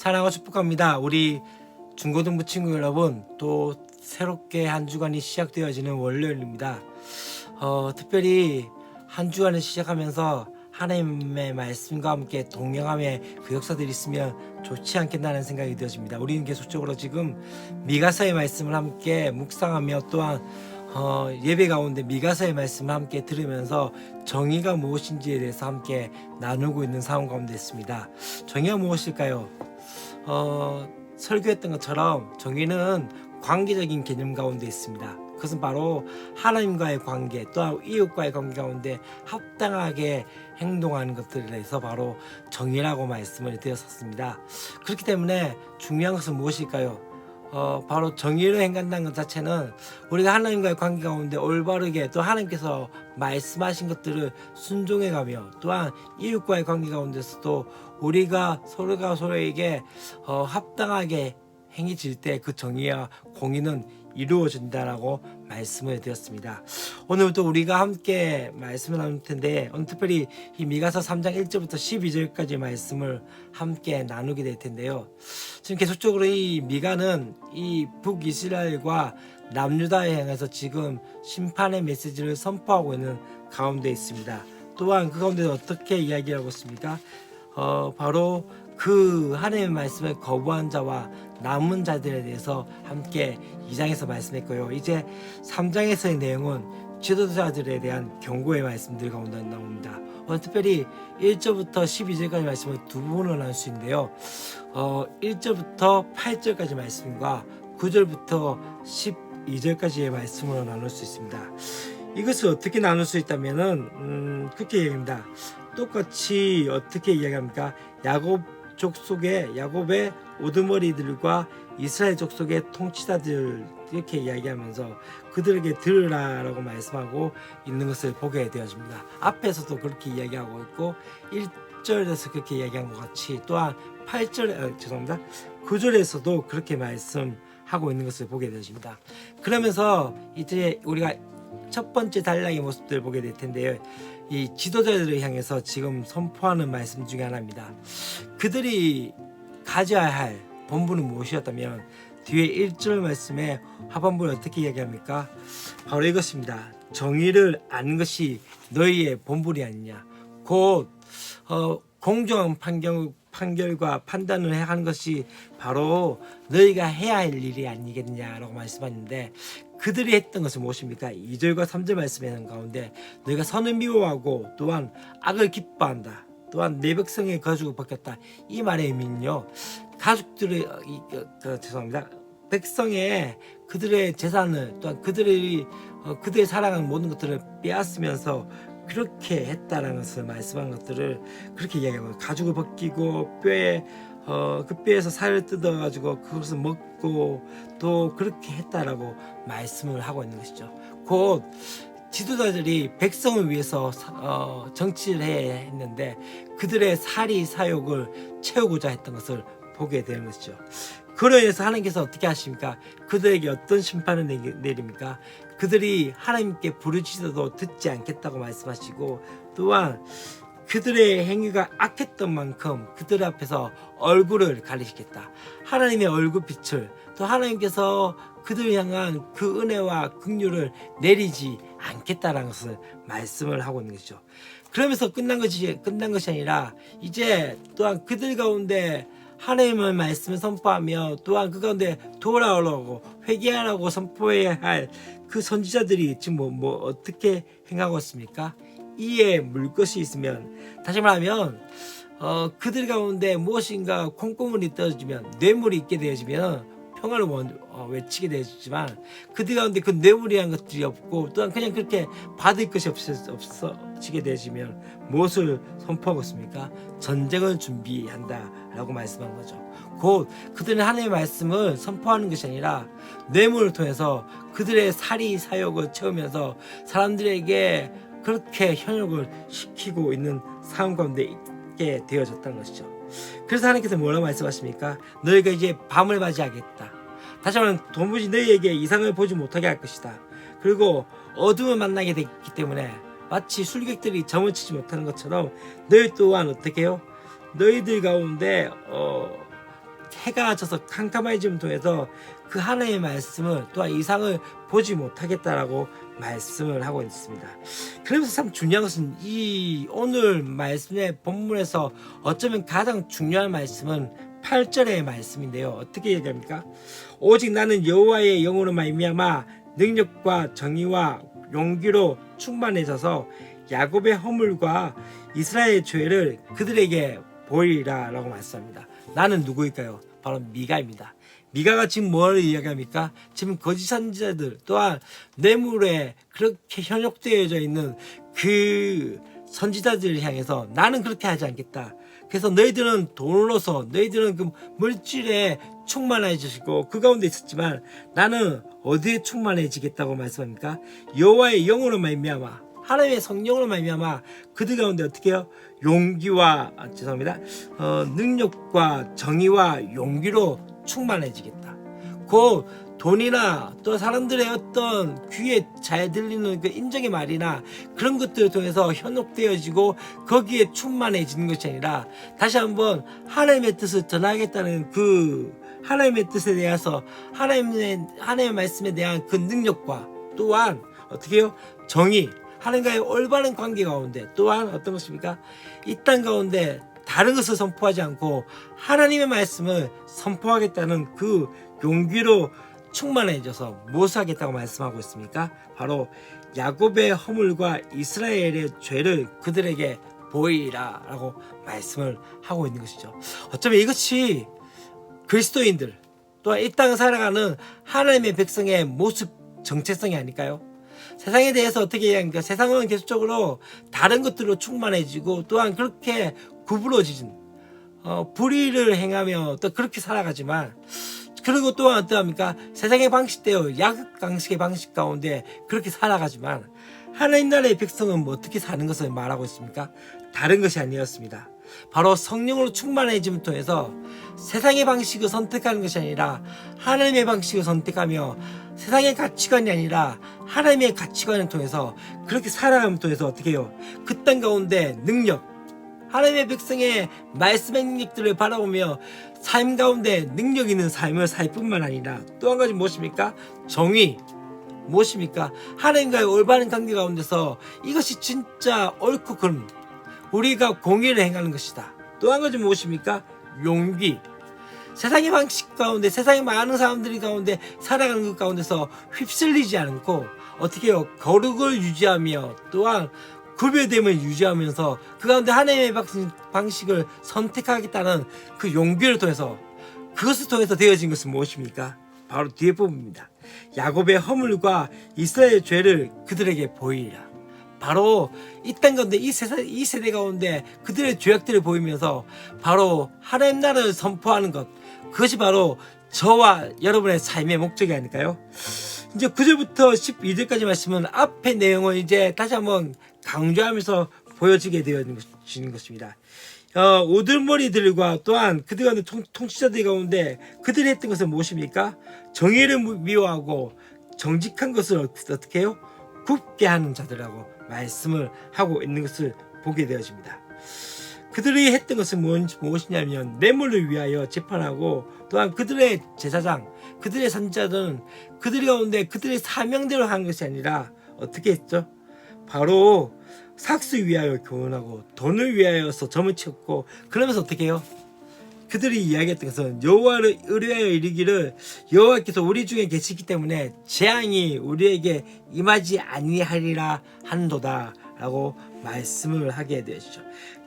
사랑하고 축복합니다. 우리 중고등부 친구 여러분, 또 새롭게 한 주간이 시작되어지는 월요일입니다. 특별히 한 주간을 시작하면서 하나님의 말씀과 함께 동행함의 그 역사들이 있으면 좋지 않겠다는 생각이 되어집니다. 우리는 계속적으로 지금 미가서의 말씀을 함께 묵상하며 또한 예배 가운데 미가서의 말씀을 함께 들으면서 정의가 무엇인지에 대해서 함께 나누고 있는 상황 가운데 있습니다. 정의가 무엇일까요? 설교했던 것처럼 정의는 관계적인 개념 가운데 있습니다. 그것은 바로 하나님과의 관계, 또한 이웃과의 관계 가운데 합당하게 행동하는 것들에 대해서 바로 정의라고 말씀을 드렸었습니다. 그렇기 때문에 중요한 것은 무엇일까요? 바로 정의를 행한다는 것 자체는 우리가 하나님과의 관계 가운데 올바르게 또 하나님께서 말씀하신 것들을 순종해가며 또한 이웃과의 관계 가운데서도 우리가 서로가 서로에게 합당하게 행해질 때 그 정의와 공의는 이루어진다라고 말씀을 드렸습니다. 오늘부터 우리가 함께 말씀을 나눌 텐데 오늘 특별히 이 미가서 3장 1절부터 12절까지 말씀을 함께 나누게 될 텐데요. 지금 계속적으로 이 미가는 이 북이스라엘과 남유다에 향해서 지금 심판의 메시지를 선포하고 있는 가운데 있습니다. 또한 그 가운데 어떻게 이야기하고 있습니까? 바로 그 하나님의 말씀을 거부한 자와 남은 자들에 대해서 함께 2장에서 말씀했고요. 이제 3장에서의 내용은 지도자들에 대한 경고의 말씀들 가운데 나옵니다. 오늘 특별히 1절부터 12절까지 말씀을 두 부분으로 나눌 수 있는데요. 1절부터 8절까지 말씀과 9절부터 12절까지의 말씀으로 나눌 수 있습니다. 이것을 어떻게 나눌 수 있다면은 그렇게 얘기합니다. 똑같이 어떻게 이야기합니까? 야곱 족속의 야곱의 우두머리들과 이스라엘 족속의 통치자들 이렇게 이야기하면서 그들에게 들으라라고 말씀하고 있는 것을 보게 되어집니다. 앞에서도 그렇게 이야기하고 있고 1절에서 그렇게 이야기한 것 같이 또한 9절에서도 그렇게 말씀하고 있는 것을 보게 되어집니다. 그러면서 이제 우리가 첫 번째 단락의 모습들을 보게 될 텐데요. 이 지도자들을 향해서 지금 선포하는 말씀 중에 하나입니다. 그들이 가져야 할 본분은 무엇이었다면 뒤에 1절 말씀에 하반부를 어떻게 이야기합니까? 바로 이것입니다. 정의를 아는 것이 너희의 본분이 아니냐. 곧 공정한 판결과 판단을 해야 하는 것이 바로 너희가 해야 할 일이 아니겠냐라고 말씀하는데 그들이 했던 것은 무엇입니까? 2절과 3절 말씀하는 가운데 너희가 선을 미워하고 또한 악을 기뻐한다. 또한 내 백성의 거죽을 벗겼다. 이 말의 의미는요. 가족들의 백성의 그들의 재산을 또한 그들의 사랑하는 모든 것들을 빼앗으면서 그렇게 했다라는 것을 말씀한 것들을 그렇게 이야기하고 가죽을 벗기고 그 뼈에서 살을 뜯어가지고 그것을 먹고 또 그렇게 했다라고 말씀을 하고 있는 것이죠. 곧 지도자들이 백성을 위해서 정치를 해야 했는데 그들의 사리 사욕을 채우고자 했던 것을 보게 되는 것이죠. 그로 인해서 하나님께서 어떻게 하십니까? 그들에게 어떤 심판을 내립니까? 그들이 하나님께 부르짖어도 듣지 않겠다고 말씀하시고 또한 그들의 행위가 악했던 만큼 그들 앞에서 얼굴을 가리시겠다. 하나님의 얼굴빛을 또 하나님께서 그들을 향한 그 은혜와 긍휼을 내리지 않겠다라는 것을 말씀을 하고 있는 것이죠. 그러면서 끝난 것이 아니라 이제 또한 그들 가운데 하나님의 말씀을 선포하며 또한 그 가운데 돌아오라고 회개하라고 선포해야 할 그 선지자들이 지금 어떻게 행하고 있습니까? 이에 물 것이 있으면 다시 말하면 그들 가운데 무엇인가 콩고물이 떨어지면 뇌물이 있게 되어지면 평화를 외치게 되지만 그들 가운데 그 뇌물이라는 것들이 없고 또한 그냥 그렇게 받을 것이 없어지게 되지면 무엇을 선포하고 있습니까? 전쟁을 준비한다라고 말씀한 거죠. 곧 그들은 하나님의 말씀을 선포하는 것이 아니라 뇌물을 통해서 그들의 사리 사욕을 채우면서 사람들에게 그렇게 현혹을 시키고 있는 상황 가운데 있게 되어졌다는 것이죠. 그래서 하나님께서 뭐라고 말씀하십니까? 너희가 이제 밤을 맞이하겠다. 다시 말하면 도무지 너희에게 이상을 보지 못하게 할 것이다. 그리고 어둠을 만나게 됐기 때문에 마치 술객들이 점을 치지 못하는 것처럼 너희 또한 어떻게 해요? 너희들 가운데 해가 져서 캄캄해짐을 통해서 그 하나님의 말씀을 또한 이상을 보지 못하겠다라고 말씀을 하고 있습니다. 그러면서 참 중요한 것은 이 오늘 말씀의 본문에서 어쩌면 가장 중요한 말씀은 8절의 말씀인데요. 어떻게 얘기합니까? 오직 나는 여호와의 영으로 말미암아 능력과 정의와 용기로 충만해져서 야곱의 허물과 이스라엘의 죄를 그들에게 보이리라 라고 말씀합니다. 나는 누구일까요? 바로 미가입니다. 미가가 지금 뭘 이야기합니까? 지금 거짓 선지자들 또한 뇌물에 그렇게 현혹되어져 있는 그 선지자들을 향해서 나는 그렇게 하지 않겠다. 그래서 너희들은 돈으로서 너희들은 그 물질에 충만해지시고 그 가운데 있었지만 나는 어디에 충만해지겠다고 말씀합니까? 여호와의 영으로 말미암아 하나님의 성령으로 말미암아 그들 가운데 어떻게 해요? 용기와 능력과 정의와 용기로 충만해지겠다. 그 돈이나 또 사람들의 어떤 귀에 잘 들리는 그 인정의 말이나 그런 것들을 통해서 현혹되어지고 거기에 충만해지는 것이 아니라 다시 한번 하나님의 뜻을 전하겠다는 그 하나님의 뜻에 대해서 하나님의 말씀에 대한 그 능력과 또한 어떻게 해요? 정의, 하나님과의 올바른 관계 가운데 또한 어떤 것입니까? 이 땅 가운데 다른 것을 선포하지 않고 하나님의 말씀을 선포하겠다는 그 용기로 충만해져서 무엇을 하겠다고 말씀하고 있습니까? 바로 야곱의 허물과 이스라엘의 죄를 그들에게 보이라 라고 말씀을 하고 있는 것이죠. 어쩌면 이것이 그리스도인들 또한 이 땅을 살아가는 하나님의 백성의 모습 정체성이 아닐까요? 세상에 대해서 어떻게 얘기합니까? 세상은 계속적으로 다른 것들로 충만해지고 또한 그렇게 구부러지진 불의를 행하며 또 그렇게 살아가지만 그리고 또한 어떠합니까? 세상의 방식대로 약강식의 방식 가운데 그렇게 살아가지만 하나님 나라의 백성은 뭐 어떻게 사는 것을 말하고 있습니까? 다른 것이 아니었습니다. 바로 성령으로 충만해짐을 통해서 세상의 방식을 선택하는 것이 아니라 하나님의 방식을 선택하며 세상의 가치관이 아니라 하나님의 가치관을 통해서 그렇게 살아감을 통해서 어떻게 해요? 그 땅 가운데 능력, 하나님의 백성의 말씀의 능력들을 바라보며 삶 가운데 능력 있는 삶을 살 뿐만 아니라 또 한 가지 무엇입니까? 정의, 무엇입니까? 하나님과의 올바른 관계 가운데서 이것이 진짜 옳고 그름, 우리가 공의를 행하는 것이다. 또 한 가지 무엇입니까? 용기. 세상의 방식 가운데 세상의 많은 사람들이 가운데 살아가는 것 가운데서 휩쓸리지 않고 어떻게 해요? 거룩을 유지하며 또한 구별됨을 유지하면서 그 가운데 하나님의 방식을 선택하겠다는 그 용기를 통해서 그것을 통해서 되어진 것은 무엇입니까? 바로 뒤에 부분입니다. 야곱의 허물과 이스라엘의 죄를 그들에게 보이리라. 바로 이 땅 가운데 이 세대 가운데 그들의 죄악들을 보이면서 바로 하나님 나라를 선포하는 것, 그것이 바로 저와 여러분의 삶의 목적이 아닐까요? 이제 9절부터 12절까지 말씀은 앞의 내용을 이제 다시 한번 강조하면서 보여지게 되어지는 것입니다. 우들머리들과 또한 그들 가운데 통치자들 가운데 그들이 했던 것은 무엇입니까? 정의를 미워하고 정직한 것을 어떻게 해요? 굽게 하는 자들이라고 말씀을 하고 있는 것을 보게 되어집니다. 그들이 했던 것은 무엇이냐면 뇌물을 위하여 재판하고 또한 그들의 제사장, 그들의 선지자들은 그들 가운데 그들의 사명대로 한 것이 아니라 어떻게 했죠? 바로 삭수 위하여 교훈하고 돈을 위하여서 점을 치었고 그러면서 어떻게 해요? 그들이 이야기했던 것은 여호와를 의뢰하여 이르기를 여호와께서 우리 중에 계시기 때문에 재앙이 우리에게 임하지 아니하리라 한도다 라고 말씀을 하게 되시죠.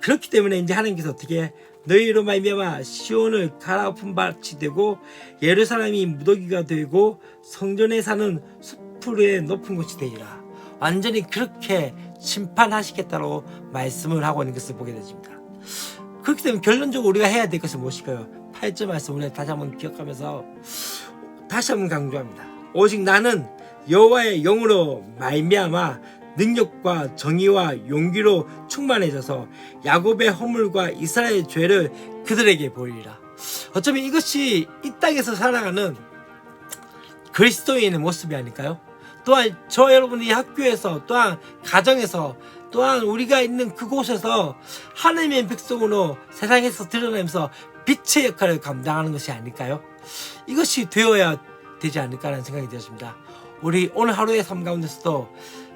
그렇기 때문에 이제 하나님께서 어떻게 너희로 말미암아 시온을 갈아엎은 밭이 되고 예루살렘이 무더기가 되고 성전에 사는 숲풀의 높은 곳이 되리라. 완전히 그렇게 심판하시겠다고 말씀을 하고 있는 것을 보게 되십니다. 그렇기 때문에 결론적으로 우리가 해야 될 것은 무엇일까요? 8절 말씀 우리가 다시 한번 기억하면서 다시 한번 강조합니다. 오직 나는 여호와의 영으로 말미암아 능력과 정의와 용기로 충만해져서 야곱의 허물과 이스라엘의 죄를 그들에게 보이리라. 어쩌면 이것이 이 땅에서 살아가는 그리스도인의 모습이 아닐까요? 또한 저 여러분이 학교에서 또한 가정에서 또한 우리가 있는 그곳에서 하나님의 백성으로 세상에서 드러내면서 빛의 역할을 감당하는 것이 아닐까요? 이것이 되어야 되지 않을까라는 생각이 되었습니다. 우리 오늘 하루의 삶 가운데서도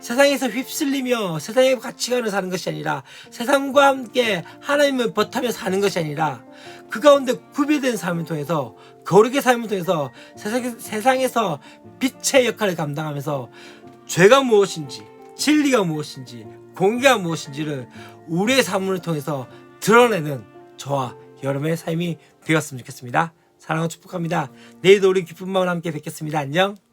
세상에서 휩쓸리며 세상의 가치관을 사는 것이 아니라 세상과 함께 하나님을 버타며 사는 것이 아니라 그 가운데 구비된 삶을 통해서 거룩의 삶을 통해서 세상에서 빛의 역할을 감당하면서 죄가 무엇인지 진리가 무엇인지 공의가 무엇인지를 우리의 삶을 통해서 드러내는 저와 여러분의 삶이 되었으면 좋겠습니다. 사랑하고 축복합니다. 내일도 우리 기쁜 마음으로 함께 뵙겠습니다. 안녕.